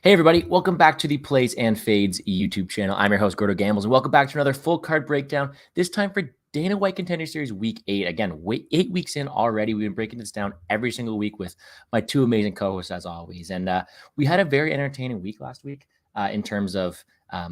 Hey everybody, welcome back to the Plays and Fades YouTube channel. I'm your host, GordoGambles, and welcome back to another full card breakdown, this time for Dana White Contender Series Week 8. Again, 8 weeks in already. We've been breaking this down every single week with my two amazing co-hosts as always. And we had a very entertaining week last week in terms of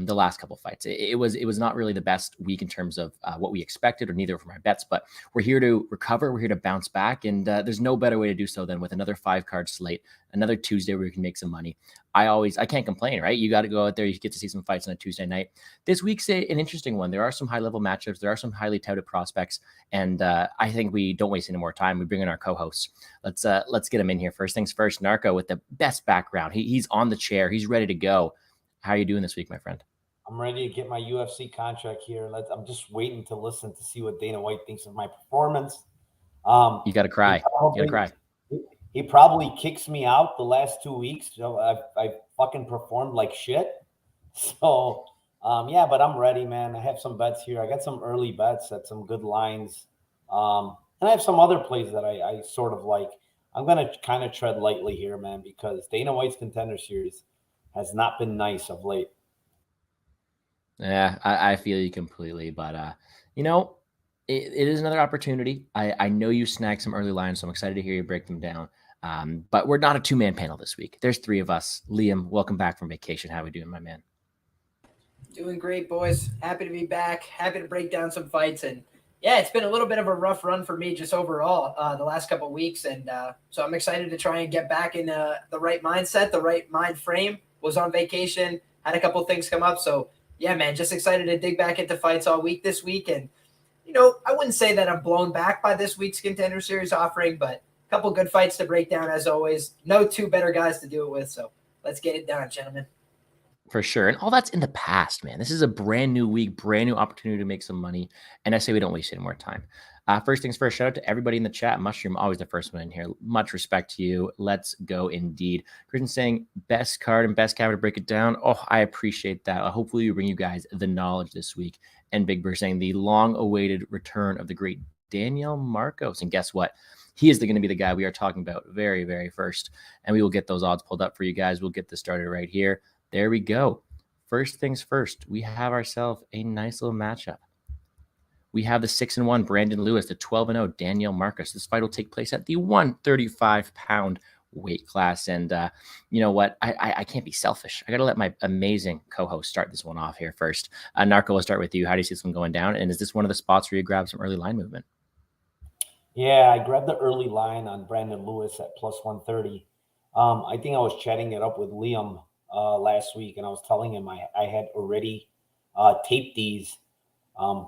the last couple fights. It was not really the best week in terms of what we expected, or neither from our bets, but we're here to recover. We're here to bounce back, and there's no better way to do so than with another 5-card slate, another Tuesday where we can make some money. I can't complain, right? You got to go out there. You get to see some fights on a Tuesday night. This week's an interesting one. There are some high-level matchups. There are some highly touted prospects, and I think we don't waste any more time. We bring in our co-hosts. Let's get him in here. First things first, Narco with the best background. He's on the chair. He's ready to go. How are you doing this week, my friend? I'm ready to get my UFC contract here. I'm just waiting to listen to see what Dana White thinks of my performance. You got to cry. You got to cry. He probably kicks me out the last 2 weeks. So I fucking performed like shit. So, yeah, but I'm ready, man. I have some bets here. I got some early bets at some good lines. And I have some other plays that I sort of like. I'm going to kind of tread lightly here, man, because Dana White's Contender Series has not been nice of late. Yeah, I feel you completely. But, it is another opportunity. I know you snagged some early lines, so I'm excited to hear you break them down. But we're not a two-man panel this week. There's 3 of us. Liam, welcome back from vacation. How are we doing, my man? Doing great, boys. Happy to be back. Happy to break down some fights. And, yeah, it's been a little bit of a rough run for me just overall the last couple of weeks. And so I'm excited to try and get back in the right mindset, the right mind frame. Was on vacation, had a couple of things come up. So, yeah, man, just excited to dig back into fights all week this week. And, I wouldn't say that I'm blown back by this week's Contender Series offering, but a couple good fights to break down as always. No 2 better guys to do it with, so let's get it done, gentlemen. For sure. And all that's in the past, man. This is a brand new week, brand new opportunity to make some money. And I say we don't waste any more time. First things first, shout out to everybody in the chat. Mushroom, always the first one in here. Much respect to you. Let's go indeed. Christian saying best card and best cover to break it down. Oh, I appreciate that. Hopefully we bring you guys the knowledge this week. And Big Bird saying the long-awaited return of the great Daniel Marcos. And guess what? He is going to be the guy we are talking about very, very first. And we will get those odds pulled up for you guys. We'll get this started right here. There we go. First things first, we have ourselves a nice little matchup. We have the 6-1 Brandon Lewis, the 12-0 Daniel Marcos. This fight will take place at the 135-pound weight class. And you know what? I can't be selfish. I got to let my amazing co-host start this one off here first. Narco, we'll start with you. How do you see this one going down? And is this one of the spots where you grab some early line movement? Yeah, I grabbed the early line on Brandon Lewis at plus 130. I think I was chatting it up with Liam last week, and I was telling him I had already taped these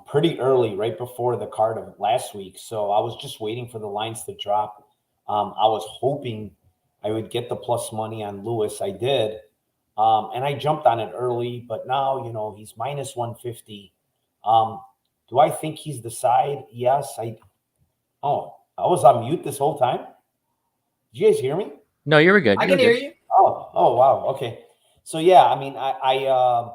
pretty early, right before the card of last week. So I was just waiting for the lines to drop. I was hoping I would get the plus money on Lewis. I did. And I jumped on it early, but now, he's minus 150. Do I think he's the side? Yes. I was on mute this whole time. Did you guys hear me? No, you're good. I can hear you. Oh, wow. Okay. So, yeah, I mean, I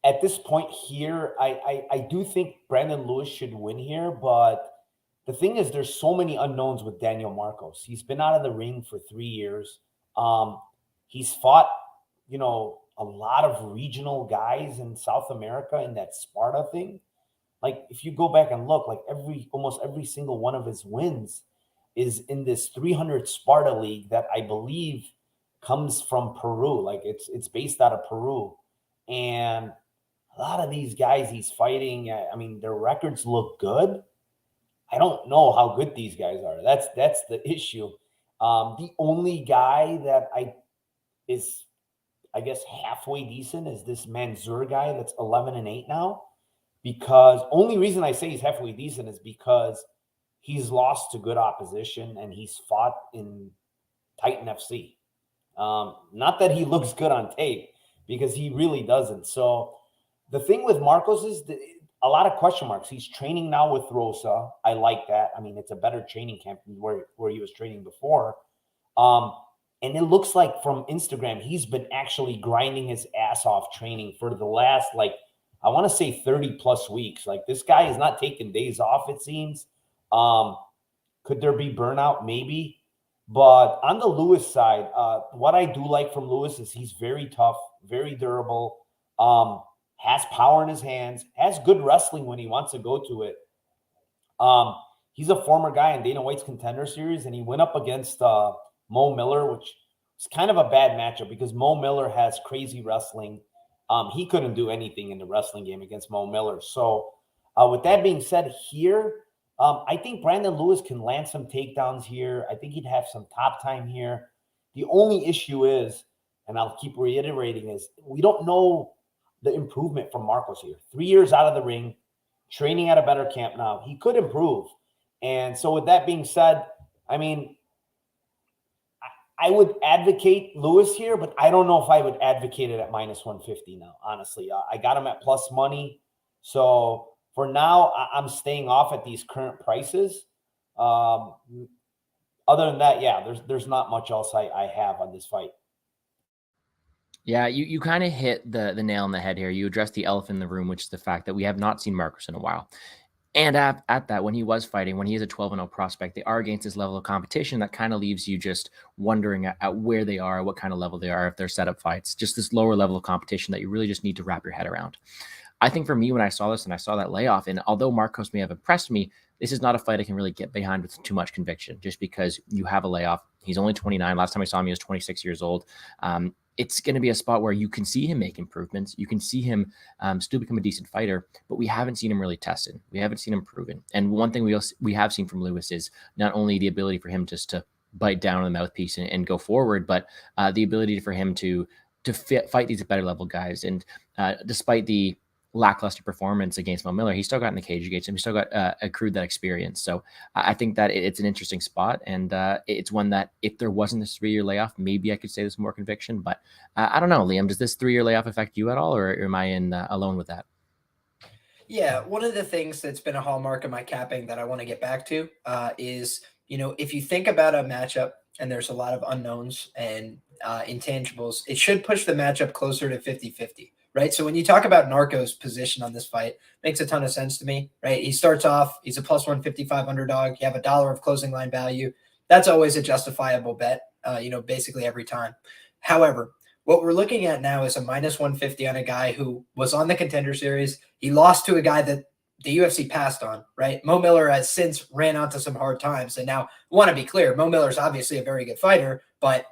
at this point here, I do think Brandon Lewis should win here, but the thing is there's so many unknowns with Daniel Marcos. He's been out of the ring for 3 years. He's fought, a lot of regional guys in South America in that Sparta thing. Like, if you go back and look, like almost every single one of his wins is in this 300 Sparta league that I believe comes from Peru. Like, it's based out of Peru. And a lot of these guys he's fighting, I mean, their records look good. I don't know how good these guys are. That's the issue. The only guy that is, I guess, halfway decent is this Mansour guy that's 11-8 now. Because only reason I say he's halfway decent is because he's lost to good opposition and he's fought in Titan FC. Not that he looks good on tape, because he really doesn't. So the thing with Marcos is a lot of question marks. He's training now with Rosa. I like that. I mean, it's a better training camp than where he was training before. And it looks like from Instagram, he's been actually grinding his ass off training for the last, I want to say 30 plus weeks. Like, this guy is not taking days off, it seems. Could there be burnout? Maybe. But on the Lewis side, what I do like from Lewis is he's very tough, very durable, has power in his hands, has good wrestling when he wants to go to it. He's a former guy in Dana White's Contender Series, and he went up against Mo Miller, which is kind of a bad matchup because Mo Miller has crazy wrestling. He couldn't do anything in the wrestling game against Mo Miller. So with that being said here, I think Brandon Lewis can land some takedowns here. I think he'd have some top time here. The only issue is, and I'll keep reiterating, is we don't know the improvement from Marcos here. 3 years out of the ring, training at a better camp now. He could improve. And so with that being said, I mean, I would advocate Lewis here, but I don't know if I would advocate it at minus 150 now, honestly. I got him at plus money. So for now, I'm staying off at these current prices. Other than that, yeah, there's not much else I have on this fight. Yeah, you kind of hit the nail on the head here. You addressed the elephant in the room, which is the fact that we have not seen Marcos in a while. And at that, when he was fighting, when he is a 12-0 prospect, they are against this level of competition that kind of leaves you just wondering at where they are, what kind of level they are, if they're setup fights, just this lower level of competition that you really just need to wrap your head around. I think for me, when I saw this and I saw that layoff, and although Marcos may have impressed me, this is not a fight I can really get behind with too much conviction, just because you have a layoff. He's only 29. Last time I saw him, he was 26 years old. It's going to be a spot where you can see him make improvements. You can see him still become a decent fighter, but we haven't seen him really tested. We haven't seen him proven. And one thing we have seen from Lewis is not only the ability for him just to bite down on the mouthpiece and go forward, but the ability for him to fight these better level guys. And despite the lackluster performance against Mo Miller, he still got in the cage against him. He still got accrued that experience. So I think that it's an interesting spot, and it's one that if there wasn't this 3-year layoff, maybe I could say there's more conviction. But I don't know, Liam, does this 3-year layoff affect you at all, or am I alone with that? Yeah, one of the things that's been a hallmark of my capping that I want to get back to is, if you think about a matchup and there's a lot of unknowns and intangibles, it should push the matchup closer to 50-50. Right. So when you talk about Narco's position on this fight, makes a ton of sense to me. Right. He starts off, he's a plus 155 underdog. You have $1 of closing line value. That's always a justifiable bet, basically every time. However, what we're looking at now is a minus 150 on a guy who was on the Contender Series. He lost to a guy that the UFC passed on. Right. Mo Miller has since ran onto some hard times. And now I want to be clear, Mo Miller is obviously a very good fighter, but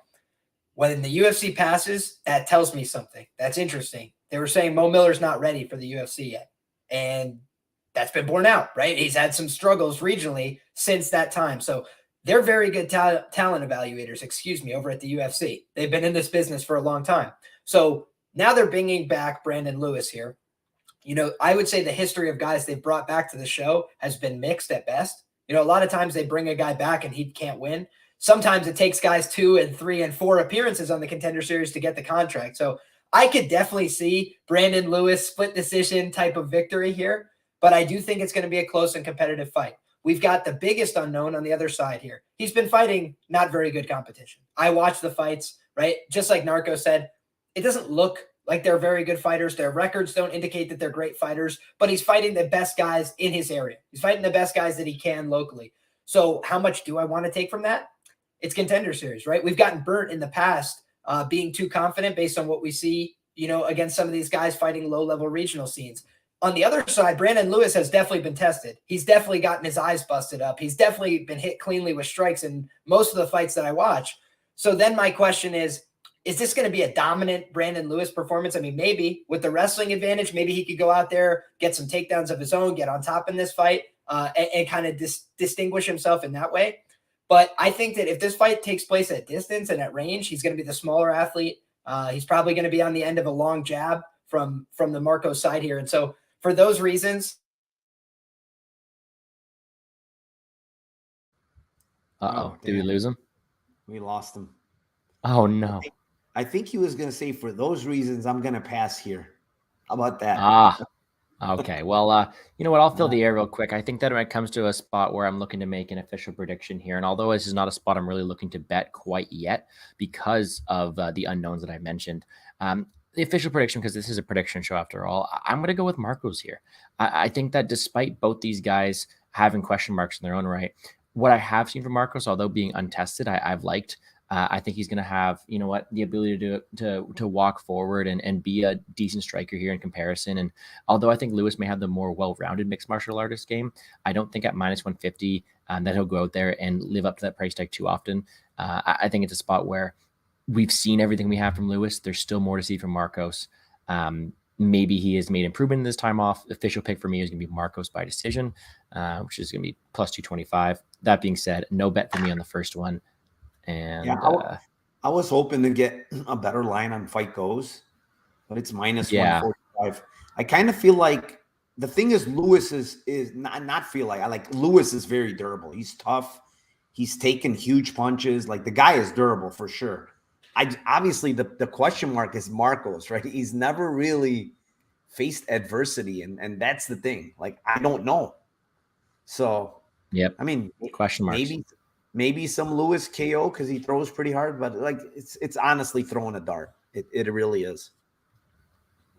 when the UFC passes, that tells me something. That's interesting. They were saying Mo Miller's not ready for the UFC yet. And that's been borne out, right? He's had some struggles regionally since that time. So they're very good talent evaluators, over at the UFC. They've been in this business for a long time. So now they're bringing back Brandon Lewis here. I would say the history of guys they've brought back to the show has been mixed at best. A lot of times they bring a guy back and he can't win. Sometimes it takes guys 2 and 3 and 4 appearances on the Contender Series to get the contract. So I could definitely see Brandon Lewis split decision type of victory here, but I do think it's going to be a close and competitive fight. We've got the biggest unknown on the other side here. He's been fighting not very good competition. I watch the fights, right? Just like Narco said, it doesn't look like they're very good fighters. Their records don't indicate that they're great fighters, but he's fighting the best guys in his area. He's fighting the best guys that he can locally. So how much do I want to take from that? It's Contender Series, right? We've gotten burnt in the past being too confident based on what we see, against some of these guys fighting low-level regional scenes. On the other side, Brandon Lewis has definitely been tested. He's definitely gotten his eyes busted up. He's definitely been hit cleanly with strikes in most of the fights that I watch. So then my question is this going to be a dominant Brandon Lewis performance? I mean, maybe with the wrestling advantage, maybe he could go out there, get some takedowns of his own, get on top in this fight, and kind of distinguish himself in that way. But I think that if this fight takes place at distance and at range, he's going to be the smaller athlete. He's probably going to be on the end of a long jab from the Marco side here. And so for those reasons. Did we lose him? We lost him. Oh, no. I think he was going to say, for those reasons, I'm going to pass here. How about that? Okay. Well, you know what? I'll fill the air real quick. I think that when it comes to a spot where I'm looking to make an official prediction here, and although this is not a spot I'm really looking to bet quite yet because of the unknowns that I mentioned, the official prediction, because this is a prediction show after all, I'm going to go with Marcos here. I think that despite both these guys having question marks in their own right, what I have seen from Marcos, although being untested, I've liked. I think he's going to have, you know what, the ability to walk forward and be a decent striker here in comparison. And although I think Lewis may have the more well-rounded mixed martial artist game, I don't think at minus 150 that he'll go out there and live up to that price tag too often. I think it's a spot where we've seen everything we have from Lewis. There's still more to see from Marcos. Maybe he has made improvement in this time off. Official pick for me is going to be Marcos by decision, which is going to be plus 225. That being said, no bet for me on the first one. And yeah, I was hoping to get a better line on Fight Goes, but it's minus 145. I kind of feel like the thing is Lewis is not feel like I like Lewis is very durable. He's tough. He's taken huge punches. Like the guy is durable for sure. Obviously the question mark is Marcos, right? He's never really faced adversity, and that's the thing. Like I don't know. So yep. I mean, question marks. Maybe some Lewis KO because he throws pretty hard, but like it's honestly throwing a dart. It really is.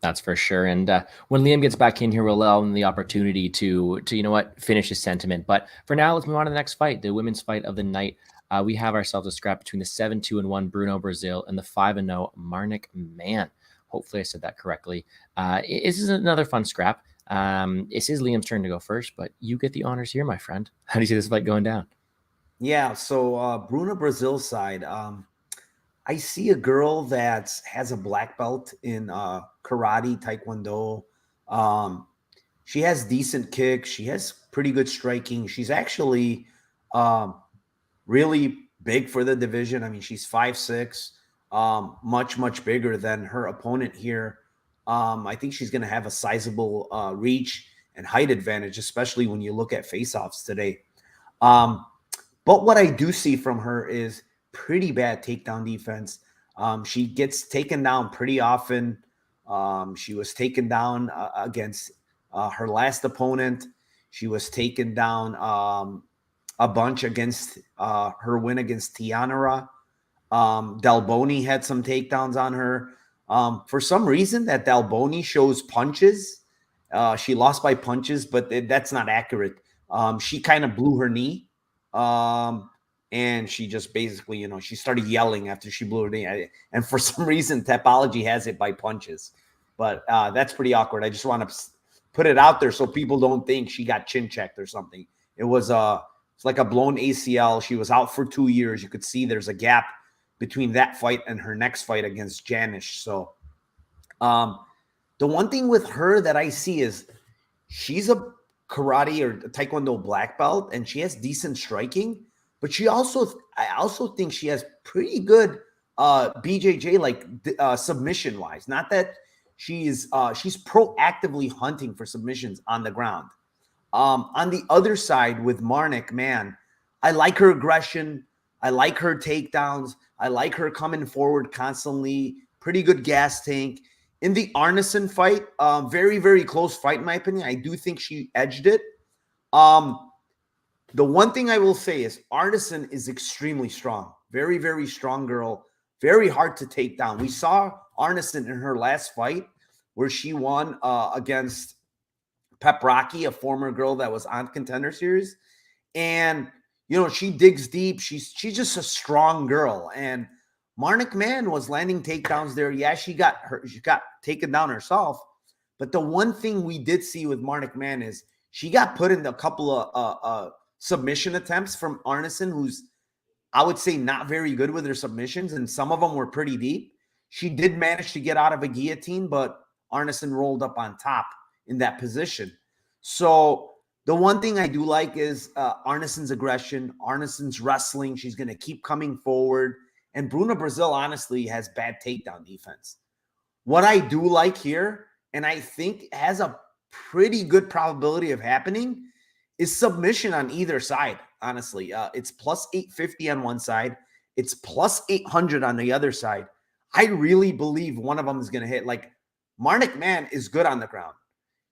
That's for sure. And when Liam gets back in here, we'll allow him the opportunity to you know what, finish his sentiment. But for now, let's move on to the next fight, the women's fight of the night. We have ourselves a scrap between the 7-2-1 Bruno Brazil and the 5-0 Manick Man. Hopefully I said that correctly. This is another fun scrap. This is Liam's turn to go first, but you get the honors here, my friend. How do you see this fight going down? Yeah, so Bruno Brazil's side, I see a girl that has a black belt in karate, taekwondo. She has decent kicks. She has pretty good striking. She's actually really big for the division. I mean, she's 5'6", much bigger than her opponent here. I think she's going to have a sizable reach and height advantage, especially when you look at face-offs today. But what I do see from her is pretty bad takedown defense. She gets taken down pretty often. She was taken down against her last opponent. She was taken down a bunch against her win against Tianara. Dalboni had some takedowns on her. For some reason, that Dalboni shows punches. She lost by punches, but that's not accurate. She kind of blew her knee. And she just basically, she started yelling after she blew her knee. And for some reason, Tapology has it by punches. But that's pretty awkward. I just want to put it out there so people don't think she got chin checked or something. It's like a blown ACL. She was out for 2 years. You could see there's a gap between that fight and her next fight against Janish. So the one thing with her that I see is she's a karate or taekwondo black belt, and she has decent striking, but I also think she has pretty good BJJ, like submission wise. Not that she's proactively hunting for submissions on the ground. On the other side with Manick, man, I like her aggression. I like her takedowns. I like her coming forward constantly. Pretty good gas tank. In the Arneson fight, very, very close fight, in my opinion. I do think she edged it. The one thing I will say is Arneson is extremely strong. Very, very strong girl. Very hard to take down. We saw Arneson in her last fight where she won against Pep Rocky, a former girl that was on Contender Series. And, she digs deep. She's just a strong girl. And Manick Man was landing takedowns there. Yeah, she got taken down herself. But the one thing we did see with Manick Man is she got put in a couple of submission attempts from Arneson, who's, I would say, not very good with her submissions, and some of them were pretty deep. She did manage to get out of a guillotine, but Arneson rolled up on top in that position. So the one thing I do like is Arneson's aggression, Arneson's wrestling. She's going to keep coming forward. And Bruno Brazil, honestly, has bad takedown defense. What I do like here, and I think has a pretty good probability of happening, is submission on either side, honestly. It's plus 850 on one side. It's plus 800 on the other side. I really believe one of them is going to hit. Like, Manick Man is good on the ground.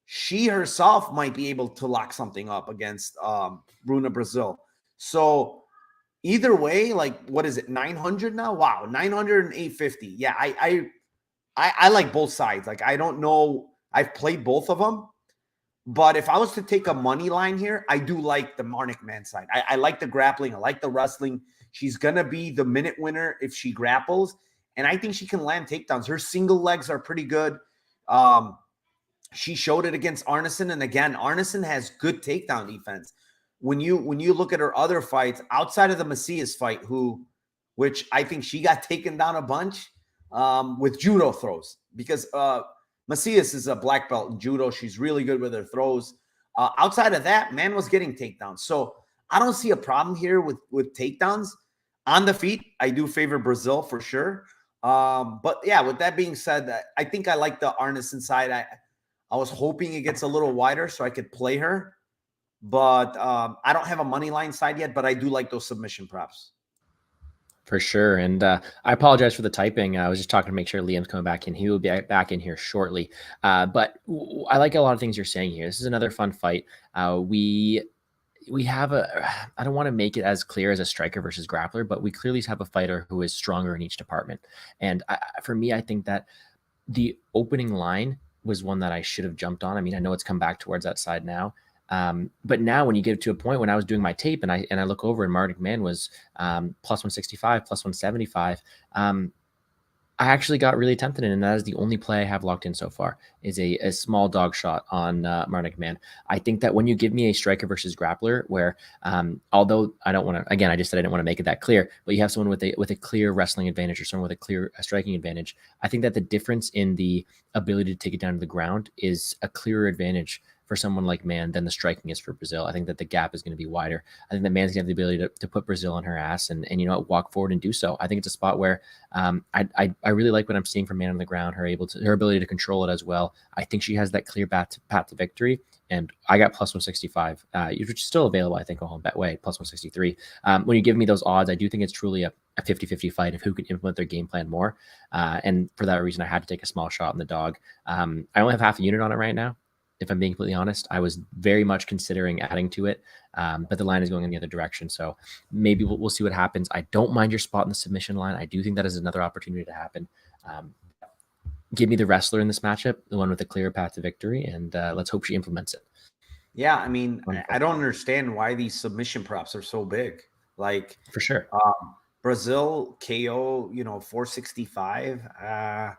She herself might be able to lock something up against Bruno Brazil. So either way, like, what is it, 900 now? Wow, 900 and 850. Yeah, I like both sides. Like, I don't know. I've played both of them. But if I was to take a money line here, I do like the Manick man side. I like the grappling. I like the wrestling. She's going to be the minute winner if she grapples. And I think she can land takedowns. Her single legs are pretty good. She showed it against Arneson. And again, Arneson has good takedown defense. When you look at her other fights, outside of the Macias fight, which I think she got taken down a bunch with judo throws, because Macias is a black belt in judo. She's really good with her throws. Outside of that, man was getting takedowns. So I don't see a problem here with takedowns. On the feet, I do favor Brazil for sure. But yeah, with that being said, I think I like the Arneson side. I was hoping it gets a little wider so I could play her. But I don't have a money line side yet, but I do like those submission props. For sure. And I apologize for the typing. I was just talking to make sure Liam's coming back in. He will be back in here shortly. But I like a lot of things you're saying here. This is another fun fight. We have I don't want to make it as clear as a striker versus grappler, but we clearly have a fighter who is stronger in each department. And for me, I think that the opening line was one that I should have jumped on. I mean, I know it's come back towards that side now. But now when you get to a point when I was doing my tape and I look over and Manick man was plus 165, plus 175, I actually got really tempted in, and that is the only play I have locked in so far, is a small dog shot on Manick man. I think that when you give me a striker versus grappler, where although I don't want to, again, I just said I didn't want to make it that clear, but you have someone with a clear wrestling advantage or someone with a clear striking advantage, I think that the difference in the ability to take it down to the ground is a clearer advantage for someone like Man than the striking is for Brazil. I think that the gap is going to be wider. I think that Man's going to have the ability to put Brazil on her ass and you know, walk forward and do so. I think it's a spot where I really like what I'm seeing from Man on the ground, her ability to control it as well. I think she has that clear path to victory. And I got plus 165, which is still available, I think, on home bet way, plus 163. When you give me those odds, I do think it's truly a 50-50 fight of who can implement their game plan more. And for that reason, I had to take a small shot on the dog. I only have half a unit on it right now. If I'm being completely honest, I was very much considering adding to it, but the line is going in the other direction. So maybe we'll see what happens. I don't mind your spot in the submission line. I do think that is another opportunity to happen. Give me the wrestler in this matchup, the one with a clear path to victory, and let's hope she implements it. Yeah, I mean, I don't understand why these submission props are so big. Like, for sure, Brazil KO, 465. I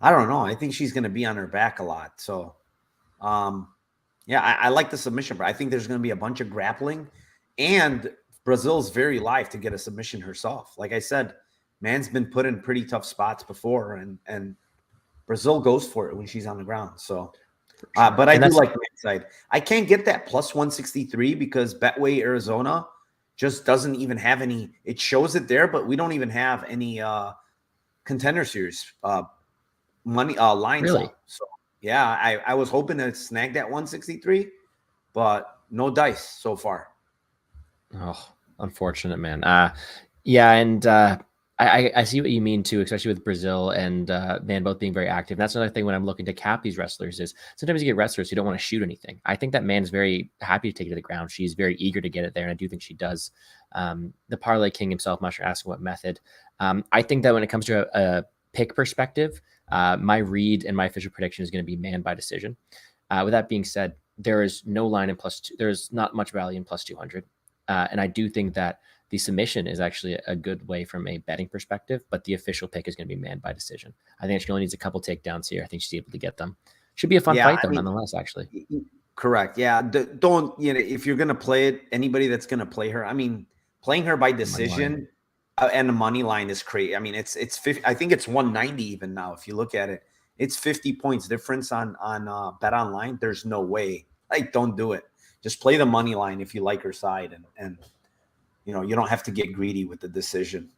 don't know. I think she's going to be on her back a lot. So. Yeah, I like the submission, but I think there's going to be a bunch of grappling, and Brazil's very live to get a submission herself. Like I said, Man's been put in pretty tough spots before, and Brazil goes for it when she's on the ground. So, sure. But I do like Man's side. I can't get that plus 163 because Betway Arizona just doesn't even have any. It shows it there, but we don't even have any Contender Series money lines. Really? So. Yeah, I was hoping to snag that 163, but no dice so far. Oh, unfortunate, man. Yeah, and I see what you mean too, especially with Brazil and Man both being very active. And that's another thing when I'm looking to cap these wrestlers is sometimes you get wrestlers who don't want to shoot anything. I think that Man is very happy to take it to the ground. She's very eager to get it there, and I do think she does. The Parlay King himself, I'm not sure asking what method. I think that when it comes to a pick perspective, my read and my official prediction is going to be Man by decision. With that being said, there is no line in +2. There's not much value in +200. And I do think that the submission is actually a good way from a betting perspective, but the official pick is going to be Man by decision. I think she only needs a couple takedowns here. I think she's able to get them. Should be a fun fight though, nonetheless, actually. Correct. Yeah. Don't, if you're going to play it, anybody that's going to play her, I mean, playing her by decision and the money line is crazy. I mean, it's 50, I think it's 190 even now. If you look at it, it's 50 points difference on Bet Online. There's no way. Like, don't do it. Just play the money line if you like her side, and you don't have to get greedy with the decision.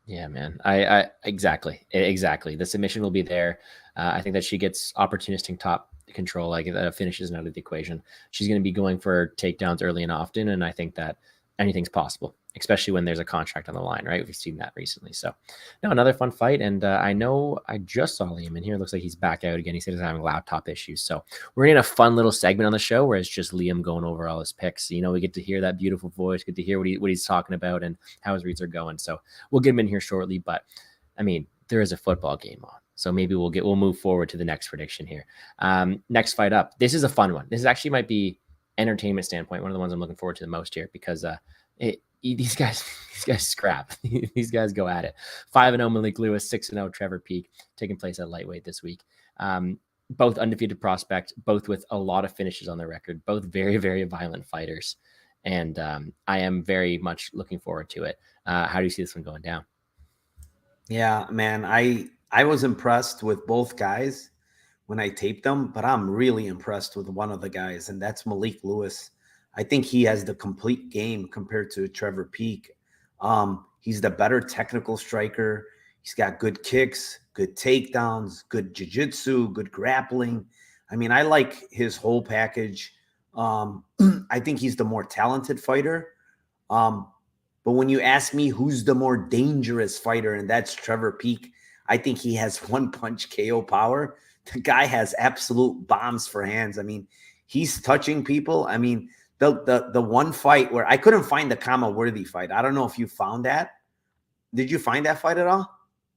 Yeah, man. I exactly. The submission will be there. I think that she gets opportunistic top control, like that finishes out of the equation. She's going to be going for takedowns early and often, and I think that anything's possible, especially when there's a contract on the line, right? We've seen that recently. So, no, another fun fight. And I know I just saw Liam in here. It looks like he's back out again. He said he's having laptop issues. So we're in a fun little segment on the show where it's just Liam going over all his picks. We get to hear that beautiful voice, get to hear what he's talking about and how his reads are going. So we'll get him in here shortly. But, I mean, there is a football game on. So maybe we'll move forward to the next prediction here. Next fight up. This is a fun one. This is actually might be entertainment standpoint, one of the ones I'm looking forward to the most here, because these guys scrap. These guys go at it. 5-0 Manick Lewis, 6-0 Trevor Peek, taking place at lightweight this week. Both undefeated prospects, both with a lot of finishes on their record, both very, very violent fighters. And I am very much looking forward to it. How do you see this one going down? Yeah, man, I was impressed with both guys when I taped them, but I'm really impressed with one of the guys, and that's Manick Lewis. I think he has the complete game compared to Trevor Peek. He's the better technical striker. He's got good kicks, good takedowns, good jiu-jitsu, good grappling. I mean, I like his whole package. I think he's the more talented fighter. But when you ask me who's the more dangerous fighter, and that's Trevor Peek, I think he has one-punch KO power. The guy has absolute bombs for hands. I mean, he's touching people. I mean, the one fight where I couldn't find the Kama Worthy fight. I don't know if you found that. Did you find that fight at all?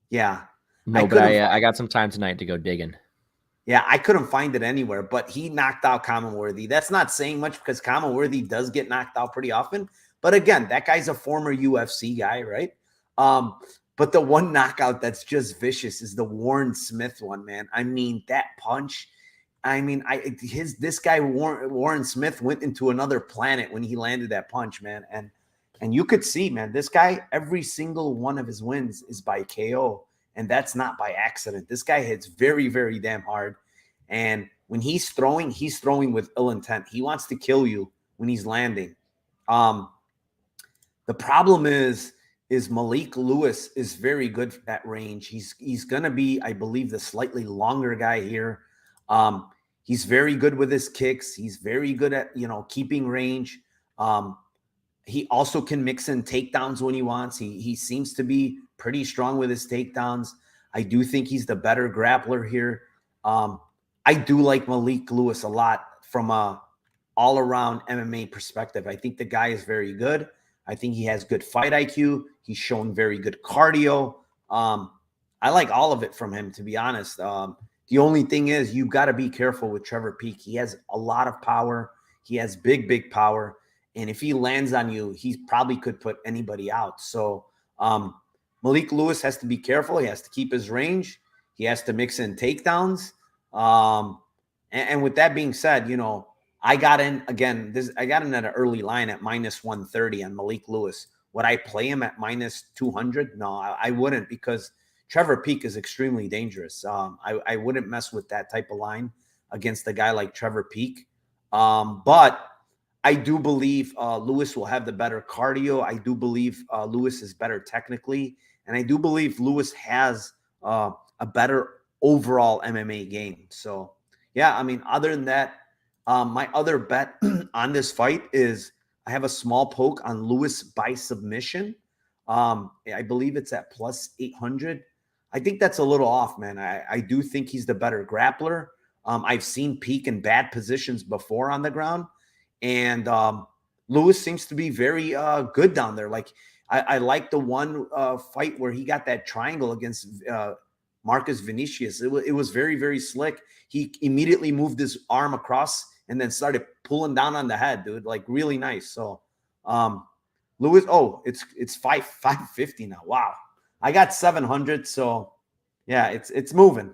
Yeah. No, but I got some time tonight to go digging. Yeah, I couldn't find it anywhere, but he knocked out Kama Worthy. That's not saying much because Kama Worthy does get knocked out pretty often. But again, that guy's a former UFC guy, right? But the one knockout that's just vicious is the Warren Smith one, man. I mean, that punch. I mean, this guy Warren Smith went into another planet when he landed that punch, man. And you could see, man, this guy, every single one of his wins is by KO, and that's not by accident. This guy hits very, very damn hard, and when he's throwing with ill intent. He wants to kill you when he's landing. The problem is Manick Lewis is very good at range. He's going to be, I believe, the slightly longer guy here. He's very good with his kicks. He's very good at, keeping range. He also can mix in takedowns when he wants. He seems to be pretty strong with his takedowns. I do think he's the better grappler here. I do like Manick Lewis a lot from a all-around MMA perspective. I think the guy is very good. I think he has good fight IQ. He's shown very good cardio. I like all of it from him, to be honest. The only thing is you've got to be careful with Trevor Peek. He has a lot of power. He has big, big power. And if he lands on you, he probably could put anybody out. So Manick Lewis has to be careful. He has to keep his range. He has to mix in takedowns. And with that being said, I got in again. I got in at an early line at -130 on Manick Lewis. Would I play him at -200? No, I wouldn't, because Trevor Peek is extremely dangerous. I wouldn't mess with that type of line against a guy like Trevor Peek. But I do believe Lewis will have the better cardio. I do believe Lewis is better technically. And I do believe Lewis has a better overall MMA game. So, yeah, I mean, other than that, my other bet on this fight is I have a small poke on Lewis by submission. I believe it's at +800. I think that's a little off, man. I do think he's the better grappler. I've seen Peek in bad positions before on the ground. And Lewis seems to be very good down there. Like, I like the one fight where he got that triangle against Marcus Vinicius. It was very, very slick. He immediately moved his arm across and then started pulling down on the head, dude. Like, really nice. So Lewis, it's 550 now. Wow. I got 700. So yeah, it's moving.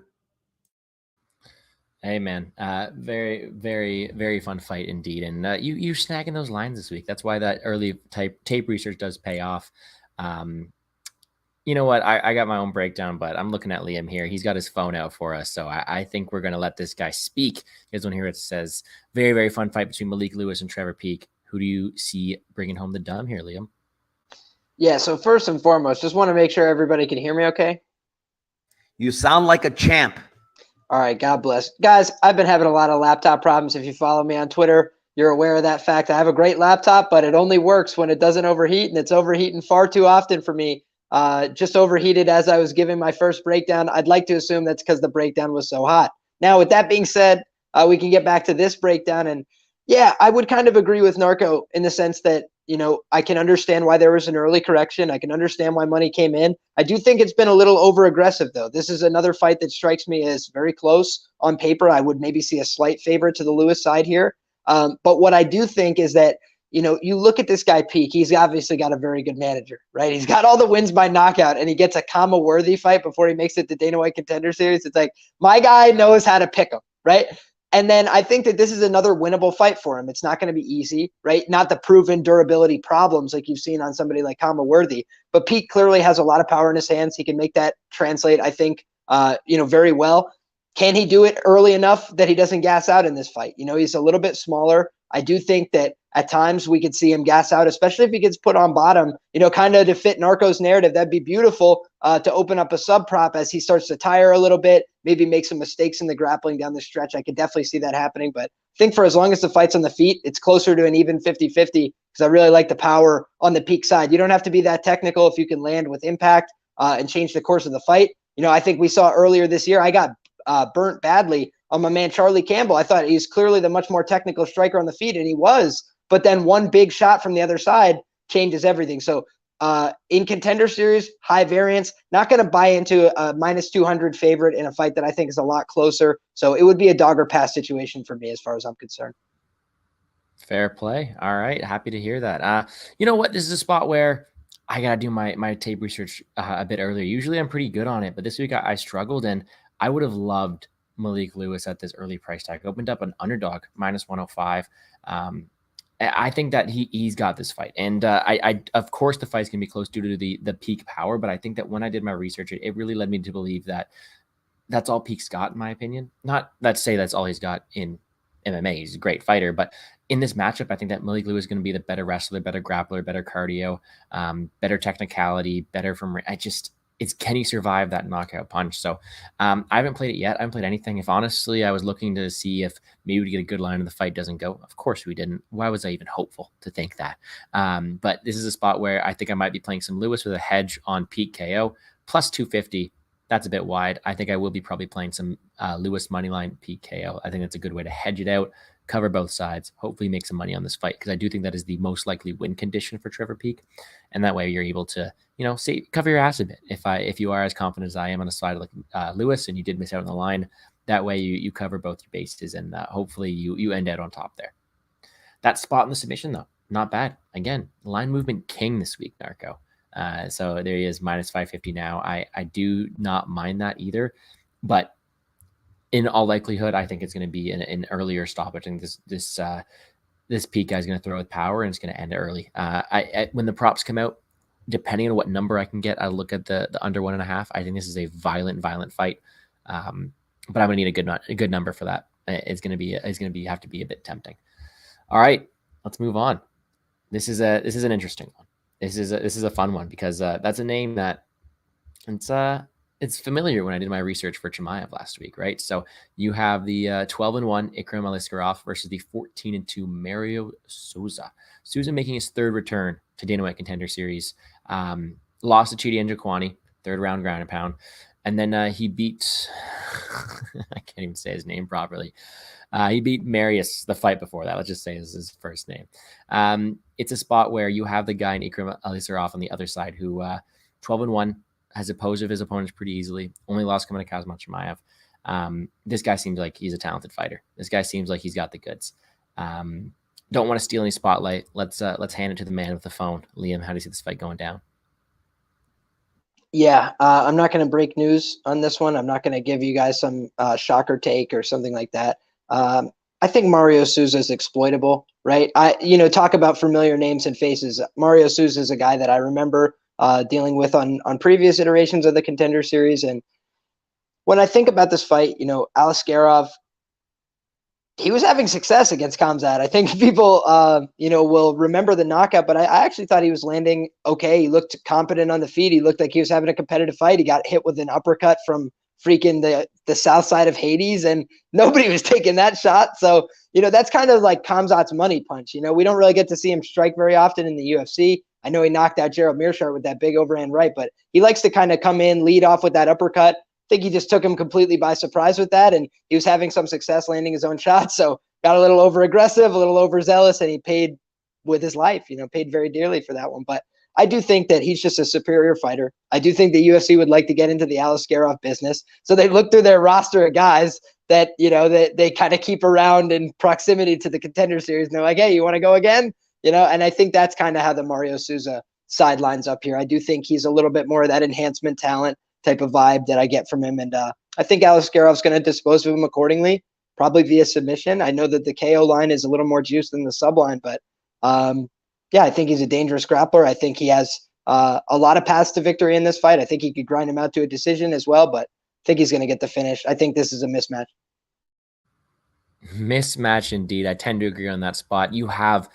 Hey, man, very, very, very fun fight indeed. And you're snagging those lines this week. That's why that early tape research does pay off. You know what? I got my own breakdown, but I'm looking at Liam here. He's got his phone out for us. So I think we're going to let this guy speak. Here's one here. It says, very, very fun fight between Manick Lewis and Trevor Peek. Who do you see bringing home the dub here, Liam? Yeah, so first and foremost, just want to make sure everybody can hear me okay. You sound like a champ. All right, God bless. Guys, I've been having a lot of laptop problems. If you follow me on Twitter, you're aware of that fact. I have a great laptop, but it only works when it doesn't overheat, and it's overheating far too often for me. Just overheated as I was giving my first breakdown. I'd like to assume that's because the breakdown was so hot. Now, with that being said, we can get back to this breakdown. And yeah, I would kind of agree with Narco in the sense that I can understand why there was an early correction. I can understand why money came in. I do think it's been a little over aggressive, though. This is another fight that strikes me as very close on paper. I would maybe see a slight favorite to the Lewis side here. But what I do think is that, you look at this guy Peak, he's obviously got a very good manager, right? He's got all the wins by knockout, and he gets a comma-worthy fight before he makes it to Dana White Contender Series. It's like, my guy knows how to pick him, right? And then I think that this is another winnable fight for him. It's not going to be easy, right? Not the proven durability problems like you've seen on somebody like comma-worthy, but Peak clearly has a lot of power in his hands. He can make that translate, I think, very well. Can he do it early enough that he doesn't gas out in this fight? He's a little bit smaller. I do think that at times we could see him gas out, especially if he gets put on bottom, kind of to fit Narco's narrative. That'd be beautiful to open up a sub prop as he starts to tire a little bit, maybe make some mistakes in the grappling down the stretch. I could definitely see that happening. But I think for as long as the fight's on the feet, it's closer to an even 50-50 because I really like the power on the Peak side. You don't have to be that technical if you can land with impact and change the course of the fight. I think we saw earlier this year, I got burnt badly on my man Charlie Campbell. I thought he's clearly the much more technical striker on the feet, and he was. But then one big shot from the other side changes everything. So in Contender Series, high variance, not going to buy into a -200 favorite in a fight that I think is a lot closer. So it would be a dog or pass situation for me as far as I'm concerned. Fair play. All right. Happy to hear that. You know what? This is a spot where I got to do my tape research a bit earlier. Usually I'm pretty good on it, but this week I struggled, and I would have loved Malik Lewis at this early price tag. Opened up an underdog -105. I think that he's got this fight, and I of course the fight's gonna be close due to the Peak power. But I think that when I did my research, it really led me to believe that that's all Peak's got, in my opinion. Not that say that's all he's got in MMA. He's a great fighter, but in this matchup, I think that Malik Lewis is going to be the better wrestler, better grappler, better cardio, better technicality, better from. It's can he survive that knockout punch? So I haven't played it yet. I haven't played anything. If honestly, I was looking to see if maybe we'd get a good line and the fight doesn't go. Of course we didn't. Why was I even hopeful to think that? But this is a spot where I think I might be playing some Lewis with a hedge on Peak KO plus 250. That's a bit wide. I think I will be probably playing some Lewis moneyline Peak KO. I think that's a good way to hedge it out, cover both sides, hopefully make some money on this fight, because I do think that is the most likely win condition for Trevor Peak. And that way you're able to, say, cover your ass a bit. If you are as confident as I am on the side of Lewis and you did miss out on the line, that way you cover both your bases, and hopefully you end out on top there. That spot in the submission, though, not bad. Again, line movement king this week, Narco. So there he is, -550 now. I do not mind that either, but in all likelihood, I think it's going to be an earlier stoppage. I think this Peak guy is going to throw with power, and it's going to end early. When the props come out, depending on what number I can get, I look at the under 1.5. I think this is a violent fight, but I'm going to need a good number for that. It's going to have to be a bit tempting. All right, let's move on. This is an interesting one. This is a fun one because that's a name that it's familiar when I did my research for Chimaev last week, right? So you have the 12-1 Ikram Alaskarov versus the 14-2 Mario Souza. Souza making his third return to Dana White Contender Series. Lost to Chidi Njokwani, third round ground and pound. And then he beat, I can't even say his name properly. He beat Marius the fight before that. Let's just say is his first name. It's a spot where you have the guy in Ikram Alisarov on the other side who 12-1 has opposed of his opponents pretty easily. Only lost coming to Kazmat Chimaev. This guy seems like he's a talented fighter. This guy seems like he's got the goods. Don't want to steal any spotlight. Let's hand it to the man with the phone. Liam, how do you see this fight going down? Yeah, I'm not going to break news on this one. I'm not going to give you guys some shocker take or something like that. I think Mario Souza is exploitable, right? Talk about familiar names and faces. Mario Souza is a guy that I remember dealing with on previous iterations of the Contender Series. And when I think about this fight, Alaskarov, he was having success against Khamzat. I think people, will remember the knockout, but I actually thought he was landing okay. He looked competent on the feet. He looked like he was having a competitive fight. He got hit with an uppercut from freaking the south side of Hades, and nobody was taking that shot. So, that's kind of like Khamzat's money punch. We don't really get to see him strike very often in the UFC. I know he knocked out Gerald Mearshart with that big overhand right, but he likes to kind of come in, lead off with that uppercut. I think he just took him completely by surprise with that, and he was having some success landing his own shots. So got a little over aggressive, a little overzealous, and he paid with his life, paid very dearly for that one. But I do think that he's just a superior fighter. I do think the UFC would like to get into the Alaskarov business. So they look through their roster of guys that, they kind of keep around in proximity to the Contender Series. And they're like, hey, you want to go again? And I think that's kind of how the Mario Souza sidelines up here. I do think he's a little bit more of that enhancement talent type of vibe that I get from him. And I think Alaskarov's going to dispose of him accordingly, probably via submission. I know that the KO line is a little more juice than the sub line, but yeah, I think he's a dangerous grappler. I think he has a lot of paths to victory in this fight. I think he could grind him out to a decision as well, but I think he's going to get the finish. I think this is a mismatch. Mismatch indeed. I tend to agree on that spot. You have,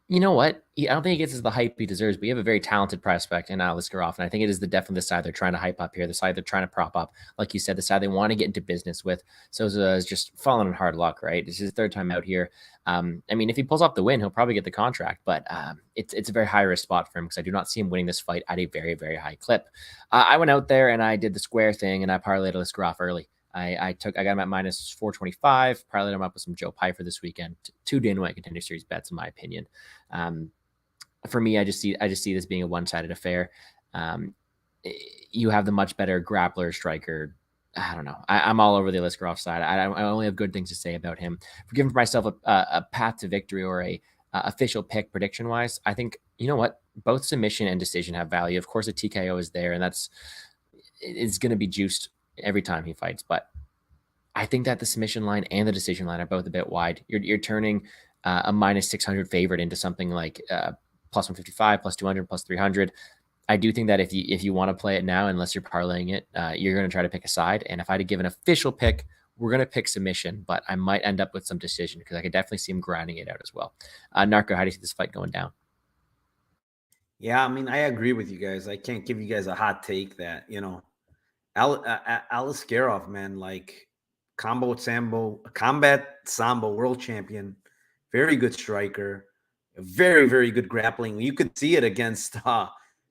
you know what? I don't think he gets the hype he deserves, but you have a very talented prospect in Alaskarov, and I think it is definitely the side they're trying to hype up here, the side they're trying to prop up. Like you said, the side they want to get into business with. Souza is just falling on hard luck, right? It's his third time out here. I mean, if he pulls off the win, he'll probably get the contract, but it's a very high-risk spot for him because I do not see him winning this fight at a very, very high clip. I went out there and I did the square thing, and I parlayed Alaskarov early. I got him at minus 425, parlayed him up with some Joe Pyfer this weekend. Two Dana White Contender Series bets, in my opinion. For me, I just see this being a one-sided affair. You have the much better grappler, striker. I don't know. I'm all over the Alaskarov side. I only have good things to say about him. For giving myself a path to victory or a official pick prediction-wise, I think, you know what? Both submission and decision have value. Of course, a TKO is there, and it's going to be juiced every time he fights. But I think that the submission line and the decision line are both a bit wide. You're turning a minus 600 favorite into something like plus 155, plus 200, plus 300. I do think that if you want to play it now, unless you're parlaying it, you're going to try to pick a side. And if I had to give an official pick, we're going to pick submission, but I might end up with some decision because I could definitely see him grinding it out as well. Narco, how do you see this fight going down? Yeah, I mean, I agree with you guys. I can't give you guys a hot take that, Alaskarov, man, like combat sambo world champion, very good striker, very, very good grappling. You could see it against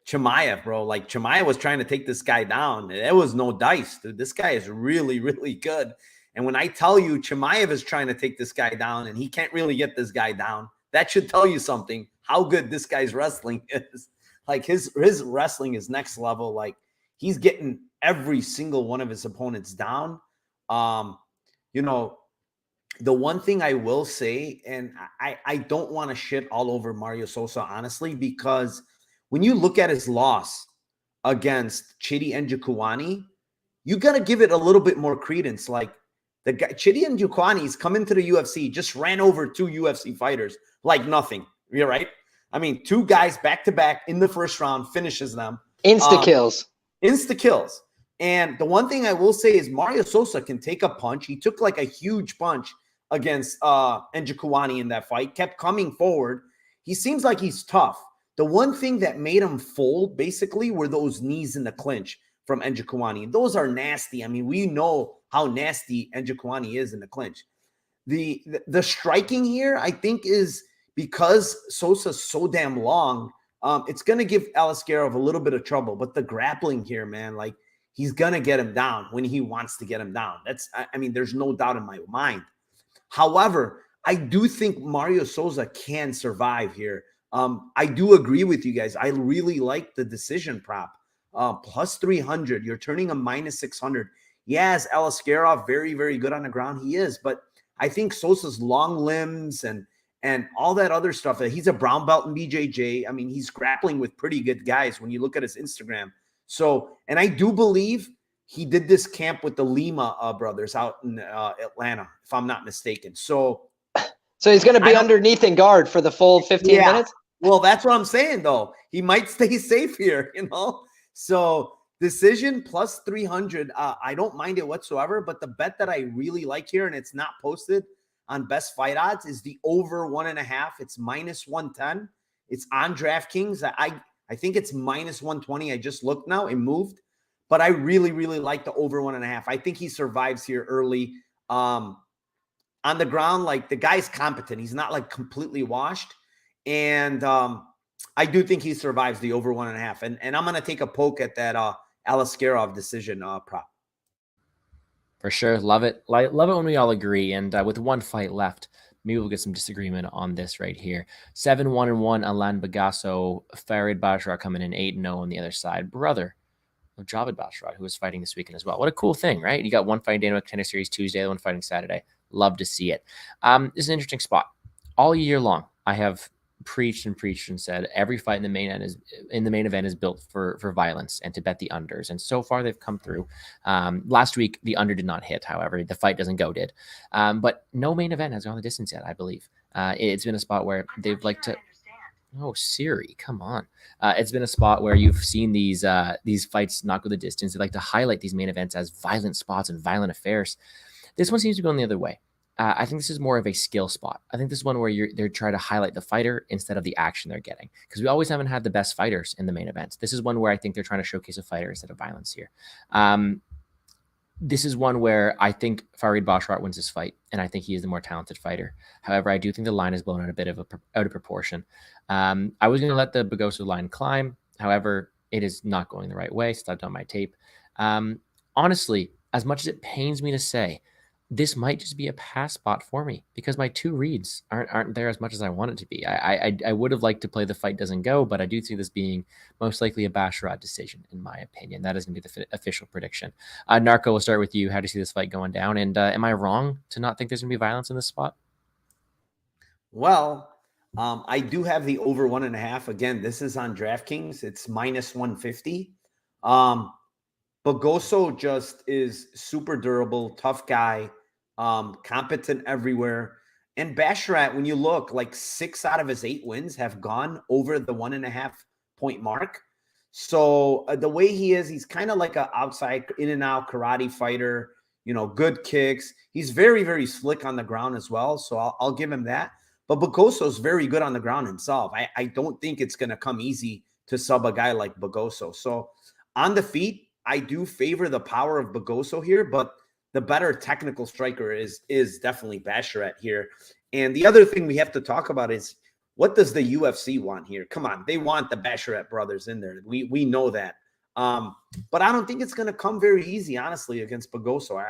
Chimaev, bro. Like Chimaev was trying to take this guy down. There was no dice, dude. This guy is really, really good. And when I tell you Chimaev is trying to take this guy down and he can't really get this guy down, that should tell you something, how good this guy's wrestling is. Like his wrestling is next level. Like he's getting every single one of his opponents down. The one thing I will say, and I don't want to shit all over Mario Souza, honestly, because when you look at his loss against Chidi Njokuani, you got to give it a little bit more credence. Like the guy, Chidi Njokuani's come into the UFC, just ran over two UFC fighters like nothing. You're right. I mean, two guys back to back in the first round, finishes them. Insta kills. And the one thing I will say is Mario Souza can take a punch. He took like a huge punch against Njokuani in that fight, kept coming forward. He seems like he's tough. The one thing that made him fold basically were those knees in the clinch from Njokuani. Those are nasty. I mean, we know how nasty Njokuani is in the clinch. The striking here, I think, is because Souza's so damn long, it's going to give Alaskarov a little bit of trouble. But the grappling here, man, like he's going to get him down when he wants to get him down. There's no doubt in my mind. However, I do think Mario Souza can survive here. I do agree with you guys. I really like the decision prop. Plus 300. You're turning a minus 600. Yes, Alaskarov, very, very good on the ground. He is. But I think Souza's long limbs and all that other stuff. He's a brown belt in BJJ. I mean, he's grappling with pretty good guys when you look at his Instagram. So, and I do believe he did this camp with the Lima brothers out in Atlanta, if I'm not mistaken. So he's going to be underneath in guard for the full 15 minutes? Well, that's what I'm saying, though. He might stay safe here, So decision plus 300, I don't mind it whatsoever. But the bet that I really like here, and it's not posted on Best Fight Odds, is the over 1.5. It's minus 110. It's on DraftKings. I think it's minus 120. I just looked now. It moved. But I really, really like the over 1.5. I think he survives here early. On the ground, like the guy's competent. He's not like completely washed. And I do think he survives the over 1.5. And I'm going to take a poke at that Alaskarov decision prop. For sure. Love it. Love it when we all agree. And with one fight left, maybe we'll get some disagreement on this right here. 7-1-1, Alan Bagasso, Farid Basharat coming in 8-0 on the other side. Brother of Javid Basharat, who was fighting this weekend as well. What a cool thing, right? You got one fighting Dana Contender Series Tuesday, the one fighting Saturday. Love to see it. This is an interesting spot. All year long, I have preached and said every fight in the main event is built for violence and to bet the unders, and so far they've come through. Last week the under did not hit, however the fight doesn't go did, but no main event has gone the distance yet. I believe it's been a spot where they've liked to. Oh, Siri, come on. It's been a spot where you've seen these fights not go the distance. They like to highlight these main events as violent spots and violent affairs. This one seems to be going the other way. I think this is more of a skill spot. I think this is one where they're trying to highlight the fighter instead of the action they're getting, because we always haven't had the best fighters in the main events. This is one where I think they're trying to showcase a fighter instead of violence here. This is one where I think Farid Basharat wins this fight, and I think he is the more talented fighter. However, I do think the line is blown out a bit out of proportion. I was going to let the Pogoso line climb. However, it is not going the right way, so I've done my tape. Honestly, as much as it pains me to say, this might just be a pass spot for me because my two reads aren't there as much as I want it to be. I would have liked to play the fight doesn't go, but I do see this being most likely a Basharat decision, in my opinion. That is going to be the official prediction. Narco, we'll start with you. How do you see this fight going down? And am I wrong to not think there's going to be violence in this spot? Well, I do have the over 1.5. Again, this is on DraftKings. It's -150. Pogoso just is super durable, tough guy, competent everywhere. And Basharat, when you look, like 6 out of his 8 wins have gone over the 1.5 point mark. So the way he is, he's kind of like an outside in and out karate fighter, good kicks. He's very, very slick on the ground as well. So I'll give him that. But Pogoso is very good on the ground himself. I don't think it's going to come easy to sub a guy like Pogoso. So on the feet, I do favor the power of Pogoso here, but the better technical striker is definitely Basharat here. And the other thing we have to talk about is, what does the UFC want here? Come on, they want the Basharat brothers in there. We know that. But I don't think it's going to come very easy, honestly, against Pogoso.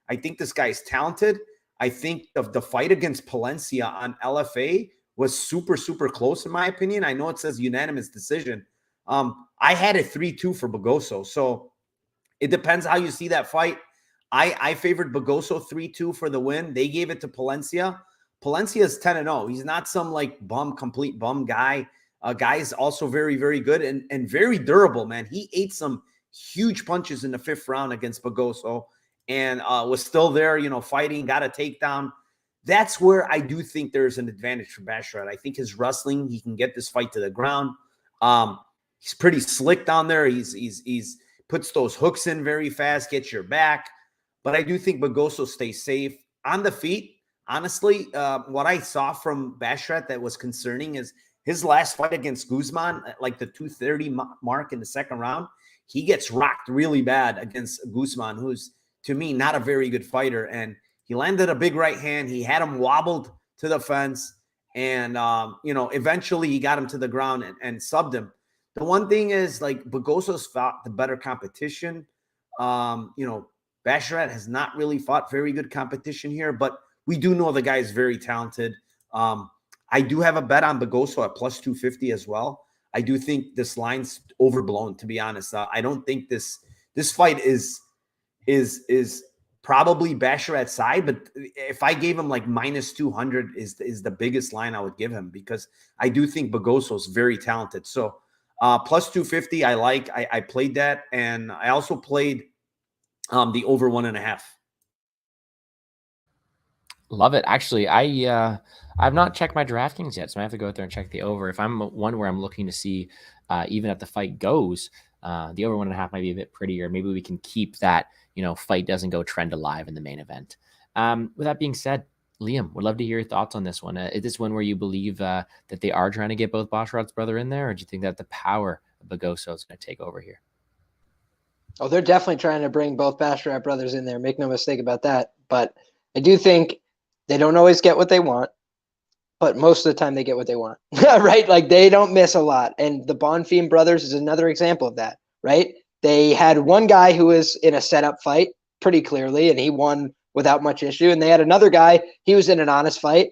I think this guy's talented. I think the fight against Palencia on LFA was super, super close, in my opinion. I know it says unanimous decision. I had it 3-2 for Pogoso. So it depends how you see that fight. I favored Pogoso 3-2 for the win. They gave it to Palencia. Palencia is 10-0. He's not some complete bum guy. Guy's also very, very good and very durable, man. He ate some huge punches in the 5th round against Pogoso and was still there, fighting, got a takedown. That's where I do think there's an advantage for Basharat. I think his wrestling, he can get this fight to the ground. He's pretty slick down there. He's puts those hooks in very fast, gets your back. But I do think Pogoso stays safe. On the feet, honestly, what I saw from Basharat that was concerning is his last fight against Guzman, at like the 230 mark in the 2nd round, he gets rocked really bad against Guzman, who's, to me, not a very good fighter. And he landed a big right hand. He had him wobbled to the fence. And, eventually he got him to the ground and subbed him. The one thing is, Pogoso's fought the better competition. Basharat has not really fought very good competition here, but we do know the guy is very talented. I do have a bet on Pogoso at +250 as well. I do think this line's overblown, to be honest. I don't think this fight is probably Basharat's side, but if I gave him -200 is the biggest line I would give him, because I do think Pogoso's very talented. So +250, I played that, and I also played the over 1.5. Love it. Actually, I've not checked my DraftKings yet, so I have to go out there and check the over. If I'm one where I'm looking to see, even if the fight goes, the over 1.5 might be a bit prettier. Maybe we can keep that, fight doesn't go trend alive in the main event. With that being said, Liam, would love to hear your thoughts on this one. Is this one where you believe that they are trying to get both Basharat's brother in there, or do you think that the power of Pogoso is going to take over here? Oh, they're definitely trying to bring both Basharat brothers in there. Make no mistake about that. But I do think they don't always get what they want, but most of the time they get what they want, right? They don't miss a lot. And the Bonfim brothers is another example of that, right? They had one guy who was in a setup fight pretty clearly, and he won without much issue. And they had another guy, he was in an honest fight,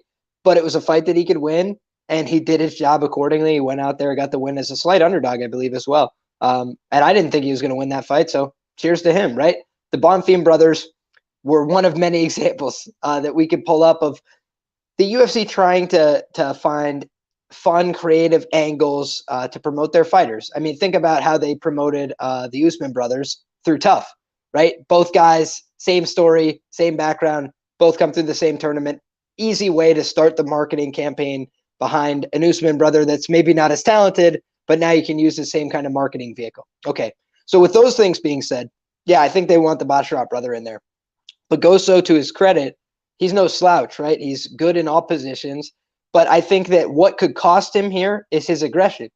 but it was a fight that he could win, and he did his job accordingly. He went out there, got the win as a slight underdog, I believe, as well. And I didn't think he was going to win that fight, so cheers to him, right? The Bonfim brothers were one of many examples that we could pull up of the UFC trying to find fun, creative angles to promote their fighters. I mean, think about how they promoted the Usman brothers through Tough, right? Both guys, same story, same background, both come through the same tournament. Easy way to start the marketing campaign behind an Usman brother that's maybe not as talented, but now you can use the same kind of marketing vehicle. Okay, so with those things being said, yeah, I think they want the Basharat brother in there. Pogoso, to his credit, he's no slouch, right? He's good in all positions. But I think that what could cost him here is his aggression.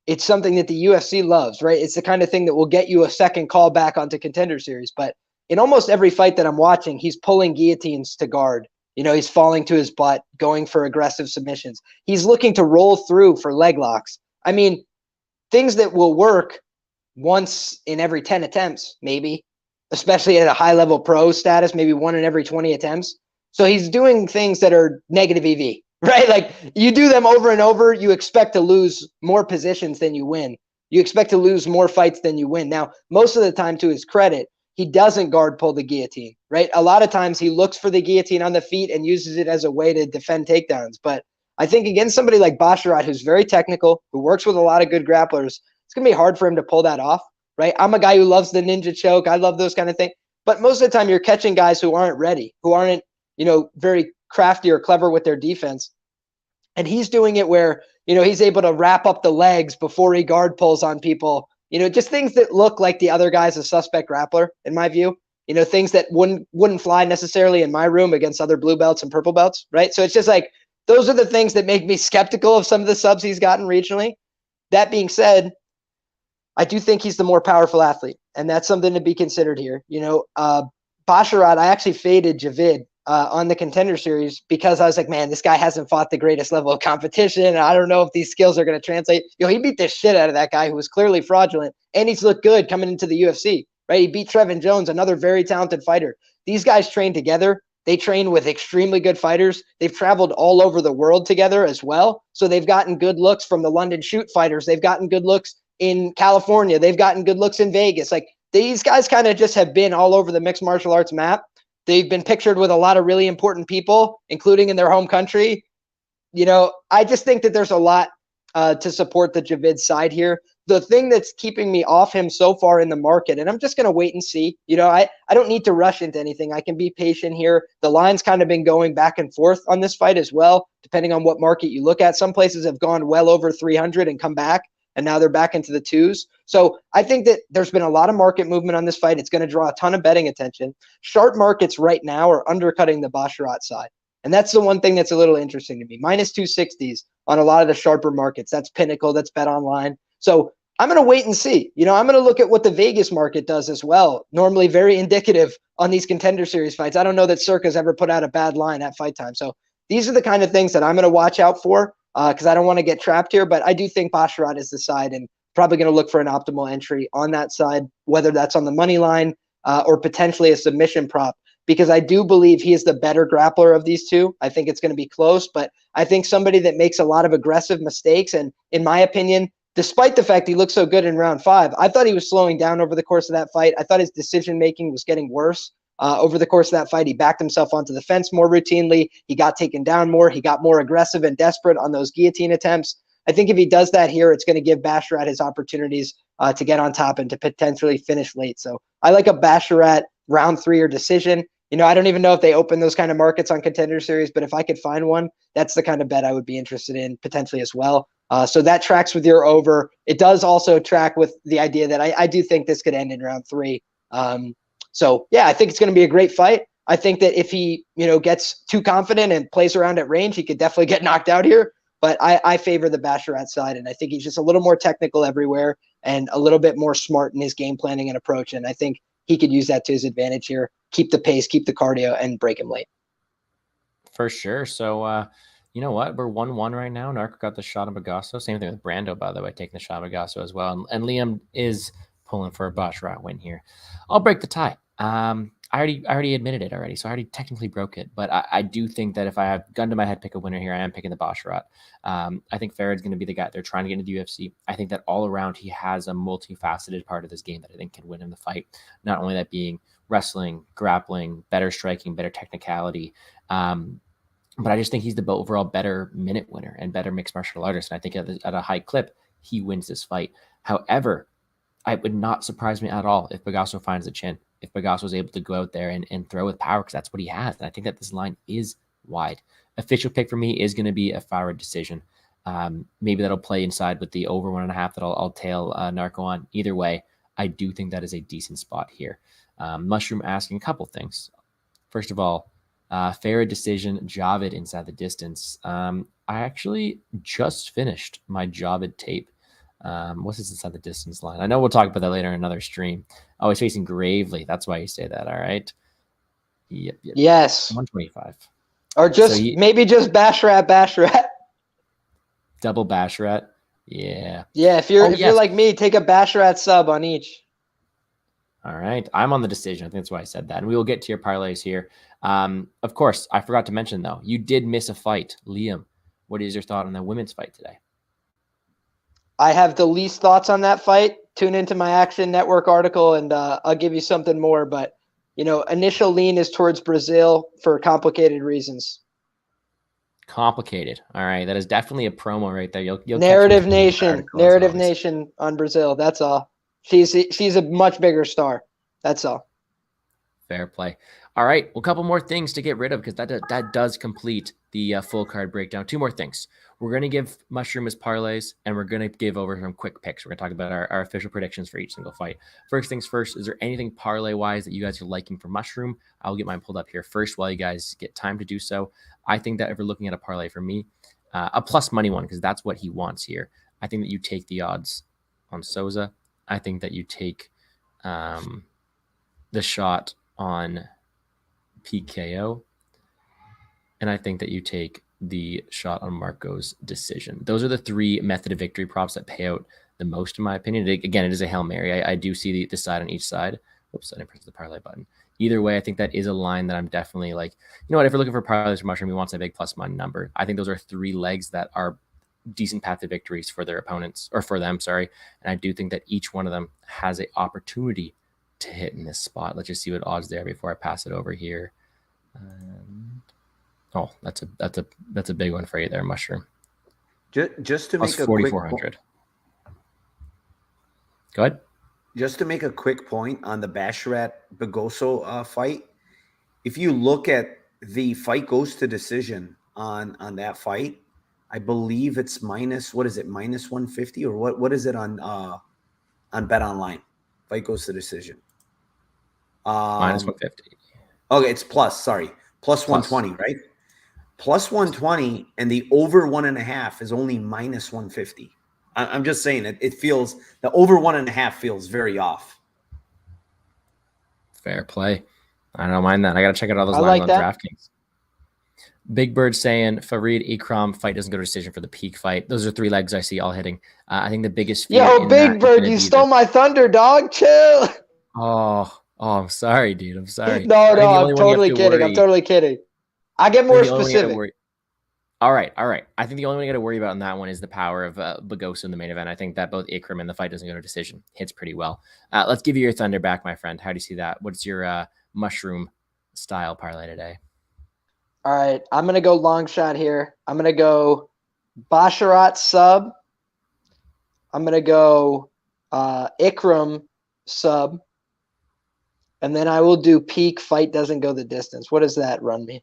It's something that the UFC loves, right? It's the kind of thing that will get you a second call back onto Contender Series. But in almost every fight that I'm watching, he's pulling guillotines to guard. You know, he's falling to his butt, going for aggressive submissions. He's looking to roll through for leg locks. I mean, things that will work once in every 10 attempts, maybe, especially at a high-level pro status, maybe 1 in every 20 attempts. So he's doing things that are negative EV, right? Like, you do them over and over, you expect to lose more positions than you win. You expect to lose more fights than you win. Now, most of the time, to his credit, he doesn't guard pull the guillotine, right? A lot of times he looks for the guillotine on the feet and uses it as a way to defend takedowns. But I think against somebody like Basharat, who's very technical, who works with a lot of good grapplers, it's going to be hard for him to pull that off, right? I'm a guy who loves the ninja choke. I love those kind of things. But most of the time you're catching guys who aren't ready, who aren't, you know, very crafty or clever with their defense. And he's doing it where, you know, he's able to wrap up the legs before he guard pulls on people. You know, just things that look like the other guy's a suspect grappler, in my view. You know, things that wouldn't fly necessarily in my room against other blue belts and purple belts, right? So it's just like, those are the things that make me skeptical of some of the subs he's gotten regionally. That being said, I do think he's the more powerful athlete, and that's something to be considered here. You know, Basharat, I actually faded Javid on the Contender Series because I was like, man, this guy hasn't fought the greatest level of competition. And I don't know if these skills are going to translate. You know, he beat the shit out of that guy who was clearly fraudulent, and he's looked good coming into the UFC, right? He beat Trevin Jones, another very talented fighter. These guys train together. They train with extremely good fighters. They've traveled all over the world together as well. So they've gotten good looks from the London shoot fighters. They've gotten good looks in California. They've gotten good looks in Vegas. Like, these guys kind of just have been all over the mixed martial arts map. They've been pictured with a lot of really important people, including in their home country. You know, I just think that there's a lot to support the Javid side here. The thing that's keeping me off him so far in the market, and I'm just going to wait and see. You know, I don't need to rush into anything. I can be patient here. The line's kind of been going back and forth on this fight as well, depending on what market you look at. Some places have gone well over 300 and come back, and now they're back into the twos. So I think that there's been a lot of market movement on this fight. It's going to draw a ton of betting attention. Sharp markets right now are undercutting the Basharat side. And that's the one thing that's a little interesting to me. Minus 260s on a lot of the sharper markets. That's Pinnacle, that's Bet Online. So I'm going to wait and see. You know, I'm going to look at what the Vegas market does as well. Normally very indicative on these Contender Series fights. I don't know that Circa's ever put out a bad line at fight time. So these are the kind of things that I'm going to watch out for because I don't want to get trapped here. But I do think Basharat is the side and probably going to look for an optimal entry on that side, whether that's on the money line or potentially a submission prop, because I do believe he is the better grappler of these two. I think it's going to be close, but I think somebody that makes a lot of aggressive mistakes. And in my opinion, despite the fact he looked so good in round 5, I thought he was slowing down over the course of that fight. I thought his decision-making was getting worse over the course of that fight. He backed himself onto the fence more routinely. He got taken down more. He got more aggressive and desperate on those guillotine attempts. I think if he does that here, it's going to give Basharat his opportunities to get on top and to potentially finish late. So I like a Basharat round 3 or decision. You know, I don't even know if they open those kind of markets on Contender Series, but if I could find one, that's the kind of bet I would be interested in potentially as well. So that tracks with your over. It does also track with the idea that I do think this could end in round 3. So yeah, I think it's going to be a great fight. I think that if he, you know, gets too confident and plays around at range, he could definitely get knocked out here. But I favor the Basharat side, and I think he's just a little more technical everywhere and a little bit more smart in his game planning and approach. And I think he could use that to his advantage here, keep the pace, keep the cardio, and break him late. For sure. So, you know what? We're 1-1 right now. Narco got the shot of Pogoso. Same thing with Brando, by the way, taking the shot of Pogoso as well. And Liam is pulling for a Basharat win here. I'll break the tie. I already admitted it already, so I already technically broke it. But I do think that if I have gun to my head, pick a winner here, I am picking the Basharat. I think Farad's going to be the guy they're trying to get into the UFC. I think that all around he has a multifaceted part of this game that I think can win him the fight. Not only that being wrestling, grappling, better striking, better technicality. But I just think he's the overall better minute winner and better mixed martial artist. And I think at a high clip, he wins this fight. However, it would not surprise me at all if Pogoso finds the chin. If Pogoso was able to go out there and throw with power, because that's what he has. And I think that this line is wide. Official pick for me is going to be a Farad decision. Maybe that'll play inside with the over 1.5 that I'll tail Narco on. Either way, I do think that is a decent spot here. Mushroom asking a couple things. First of all, Farad decision, Javid inside the distance. I actually just finished my Javid tape. What's this inside the distance line? I know we'll talk about that later in another stream. Oh, he's facing Gravely. That's why you say that. All right. Yep. Yes. 125. Or just maybe just Basharat. Double Basharat. Yeah. Yeah. If you're like me, take a Basharat sub on each. All right. I'm on the decision. I think that's why I said that. And we will get to your parlays here. Of course, I forgot to mention, though, you did miss a fight. Liam, what is your thought on the women's fight today? I have the least thoughts on that fight. Tune into my Action Network article, and I'll give you something more. But, initial lean is towards Brazil for complicated reasons. Complicated. All right. That is definitely a promo right there. You'll Narrative Nation on Brazil. That's all. She's a much bigger star. That's all. Fair play. All right. Well, a couple more things to get rid of because that does complete the full card breakdown. Two more things. We're going to give Mushroom his parlays, and we're going to give over some quick picks. We're going to talk about our official predictions for each single fight. First things first, is there anything parlay-wise that you guys are liking for Mushroom? I'll get mine pulled up here first while you guys get time to do so. I think that if we're looking at a parlay for me, a plus money one, because that's what he wants here. I think that you take the odds on Souza. I think that you take the shot on PKO. And I think that you take the shot on Marco's decision. Those are the three method of victory props that pay out the most, in my opinion. Again, it is a Hail Mary. I do see the side on each side. Oops, I didn't press the parlay button. Either way, I think that is a line that I'm definitely like, you know what, if we're looking for parlays for Mushroom, he wants a big plus money number. I think those are three legs that are decent path to victories for their opponents, or for them, sorry. And I do think that each one of them has an opportunity to hit in this spot. Let's just see what odds there before I pass it over here. Oh, that's a big one for you there, Mushroom. Just to plus make a 4,400. Go ahead. Just to make a quick point on the Basharat Pogoso fight, if you look at the fight goes to decision on that fight, I believe it's minus, what is it, minus 150 or what is it on Bet Online? Fight goes to decision. Minus 150. Okay, it's plus 120, right? Plus 120, and the over 1.5 is only minus 150. I'm just saying it feels, the over 1.5 feels very off. Fair play. I don't mind that. I got to check out all those lines on DraftKings. Big Bird saying Farid Ikram fight doesn't go to decision for the peak fight. Those are three legs I see all hitting. I think the biggest fear. Yo, Big Bird, you stole my thunder, dog. Chill. Oh, I'm sorry, dude. I'm sorry. No, I'm totally kidding. I'm totally kidding. I get more specific. All right. I think the only one you got to worry about in that one is the power of Pogoso in the main event. I think that both Ikram and the fight doesn't go to decision hits pretty well. Let's give you your thunder back, my friend. How do you see that? What's your Mushroom style parlay today? All right. I'm going to go long shot here. I'm going to go Basharat sub. I'm going to go Ikram sub. And then I will do peak fight doesn't go the distance. What does that run me?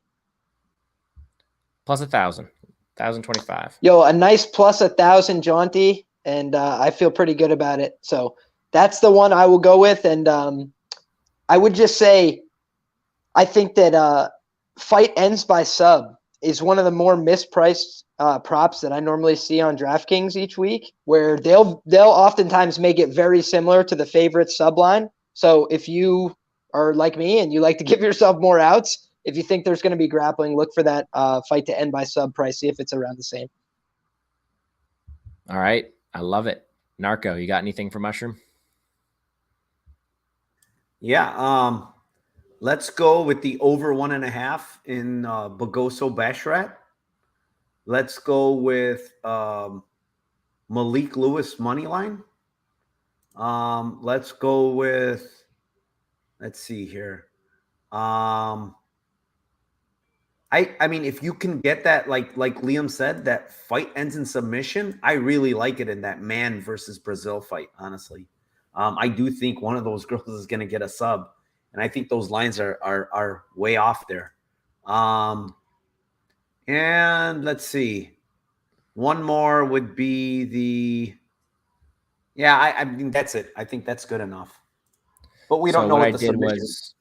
Plus 1,000, 1,025. Yo, a nice plus 1,000 jaunty, and I feel pretty good about it. So that's the one I will go with. And I would just say, I think that fight ends by sub is one of the more mispriced props that I normally see on DraftKings each week, where they'll oftentimes make it very similar to the favorite sub line. So if you are like me and you like to give yourself more outs, if you think there's going to be grappling, look for that fight to end by sub price. See if it's around the same. All right. I love it. Narco, you got anything for Mushroom? Yeah. Let's go with the over 1.5 in Pogoso Basharat. Let's go with Malik Lewis money line. Let's go with, let's see here. I mean, if you can get that, like Liam said, that fight ends in submission, I really like it in that man versus Brazil fight, honestly. I do think one of those girls is going to get a sub, and I think those lines are way off there. And let's see. One more would be the, yeah, I mean, that's it. I think that's good enough. But we don't know what the submission is.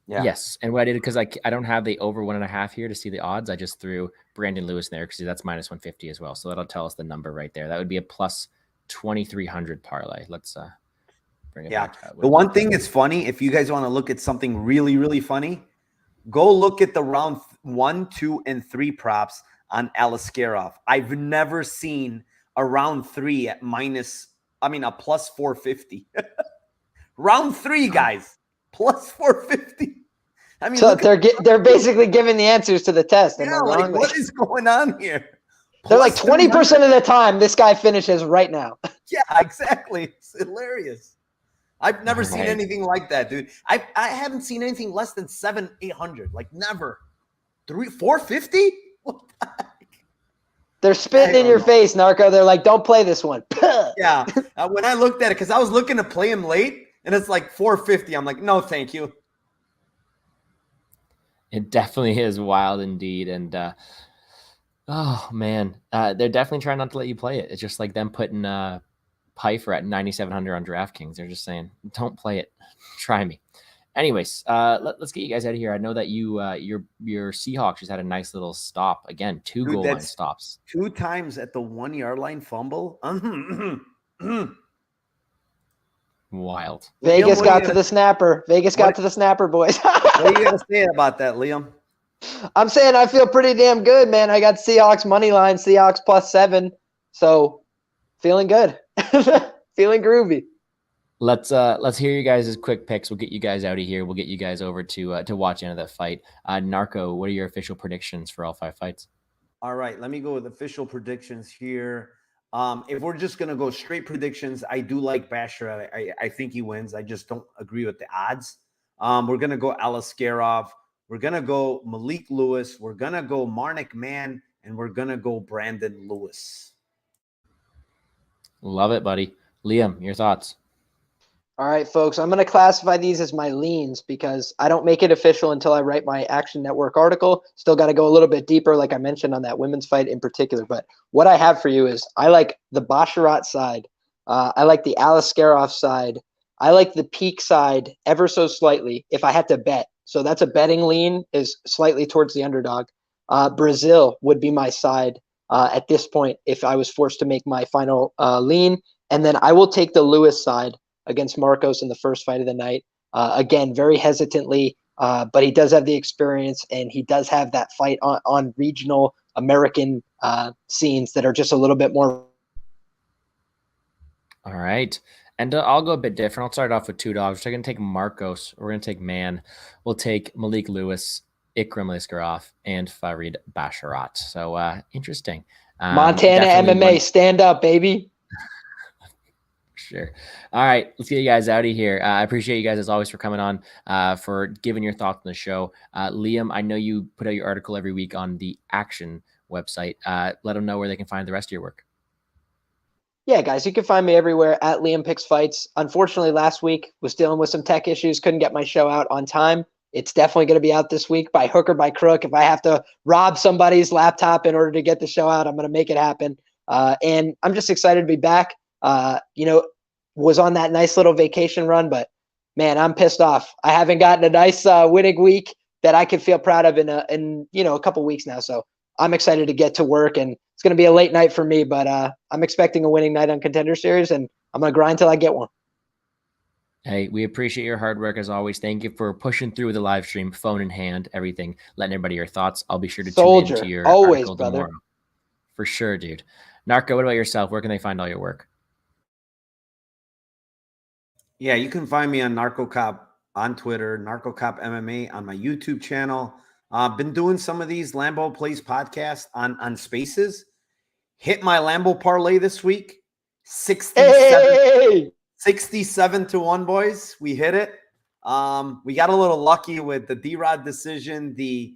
Yeah. Yes. And what I did, because I don't have the over 1.5 here to see the odds, I just threw Brandon Lewis in there because that's minus 150 as well. So that'll tell us the number right there. That would be a plus 2,300 parlay. Let's bring it back. The one thing that's funny, if you guys want to look at something really, really funny, go look at the round 1, 2, and 3 props on Alaskarov. I've never seen a round 3 at a plus 450. Round 3, guys, plus 450. I mean, so they're basically giving the answers to the test. Yeah, like, what is going on here? They're like 20% of the time this guy finishes right now. Yeah, exactly. It's hilarious. I've never seen anything like that, dude. I haven't seen anything less than 700-800. Like, never. 450? What the heck? They're spitting in your face, Narco. They're like, don't play this one. Yeah. When I looked at it, because I was looking to play him late, and it's like 450. I'm like, no, thank you. It definitely is wild indeed. And oh man, they're definitely trying not to let you play it. It's just like them putting Pfeiffer at 9,700 on DraftKings. They're just saying, don't play it. Try me. Anyways, let's get you guys out of here. I know that your Seahawks just had a nice little stop. Again, 2 goal line stops. 2 times at the 1 yard line fumble. Wild. Vegas got to the snapper. Vegas got to the snapper, boys. What are you going to say about that, Liam? I'm saying I feel pretty damn good, man. I got Seahawks money line, Seahawks plus 7. So feeling good. Feeling groovy. Let's hear you guys' quick picks. We'll get you guys out of here. We'll get you guys over to watch into that fight. Narco, what are your official predictions for all 5 fights? All right, let me go with official predictions here. If we're just going to go straight predictions, I do like Basharat. I think he wins. I just don't agree with the odds. We're going to go Alaskarov. We're going to go Malik Lewis. We're going to go Manick Man. And we're going to go Brandon Lewis. Love it, buddy. Liam, your thoughts? All right, folks, I'm going to classify these as my leans because I don't make it official until I write my Action Network article. Still got to go a little bit deeper, like I mentioned, on that women's fight in particular. But what I have for you is I like the Basharat side. I like the Alaskarov side. I like the Peak side ever so slightly if I had to bet. So that's a betting lean, is slightly towards the underdog. Brazil would be my side at this point if I was forced to make my final lean. And then I will take the Lewis side against Marcos in the first fight of the night. Again, very hesitantly, but he does have the experience, and he does have that fight on regional American scenes that are just a little bit more. All right. And I'll go a bit different. I'll start off with 2 dogs. We're going to take Marcos. We're going to take Man. We'll take Malik Lewis, Ikram Alaskarov, and Farid Basharat. So interesting. Montana MMA, stand up, baby. Sure. All right, let's get you guys out of here. I appreciate you guys as always for coming on, for giving your thoughts on the show. Liam, I know you put out your article every week on the Action website. Let them know where they can find the rest of your work. Yeah, guys, you can find me everywhere at LiamPicksFights. Unfortunately, last week was dealing with some tech issues, couldn't get my show out on time. It's definitely going to be out this week by hook or by crook. If I have to rob somebody's laptop in order to get the show out, I'm going to make it happen. And I'm just excited to be back. Was on that nice little vacation run, but man, I'm pissed off. I haven't gotten a nice winning week that I can feel proud of in a couple weeks now. So I'm excited to get to work, and it's going to be a late night for me, but I'm expecting a winning night on Contender Series, and I'm going to grind till I get one. Hey, we appreciate your hard work as always. Thank you for pushing through the live stream, phone in hand, everything, letting everybody your thoughts. I'll be sure to tune into your always, brother. Tomorrow. For sure, dude. Narco, what about yourself? Where can they find all your work? Yeah, you can find me on NarcoCop on Twitter, NarcoCop MMA on my YouTube channel. Been doing some of these Lambo Plays podcasts on Spaces. Hit my Lambo parlay this week. 67 to 1, boys. We hit it. We got a little lucky with the D-Rod decision, the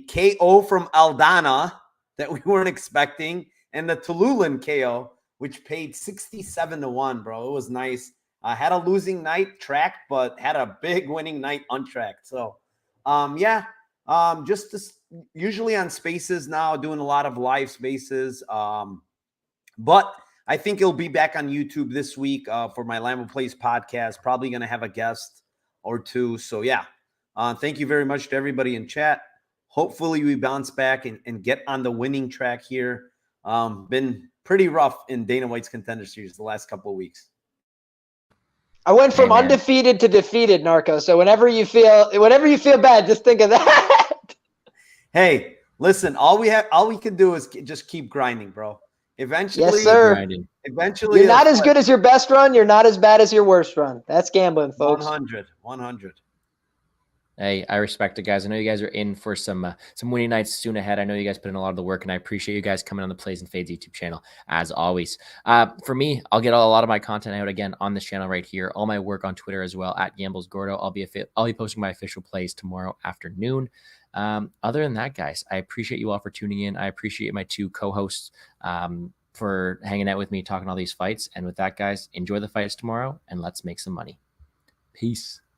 KO from Aldana that we weren't expecting, and the Tululan KO, which paid 67 to 1, bro. It was nice. I had a losing night tracked, but had a big winning night untracked. So, usually on Spaces now, doing a lot of live Spaces. But I think it'll be back on YouTube this week for my Lambo Plays podcast. Probably going to have a guest or two. So, yeah, thank you very much to everybody in chat. Hopefully we bounce back and get on the winning track here. Been pretty rough in Dana White's Contender Series the last couple of weeks. I went from undefeated to defeated, Narco. So whenever you feel bad, just think of that. Hey, listen, all we can do is just keep grinding, bro. Eventually, yes, sir. Eventually, you're not as good as your best run. You're not as bad as your worst run. That's gambling, folks. 100. Hey, I respect it, guys. I know you guys are in for some winning nights soon ahead. I know you guys put in a lot of the work, and I appreciate you guys coming on the Plays and Fades YouTube channel, as always. For me, I'll get a lot of my content out again on this channel right here. All my work on Twitter as well, at GamblesGordo. I'll be posting my official plays tomorrow afternoon. Other than that, guys, I appreciate you all for tuning in. I appreciate my two co-hosts for hanging out with me, talking all these fights. And with that, guys, enjoy the fights tomorrow, and let's make some money. Peace.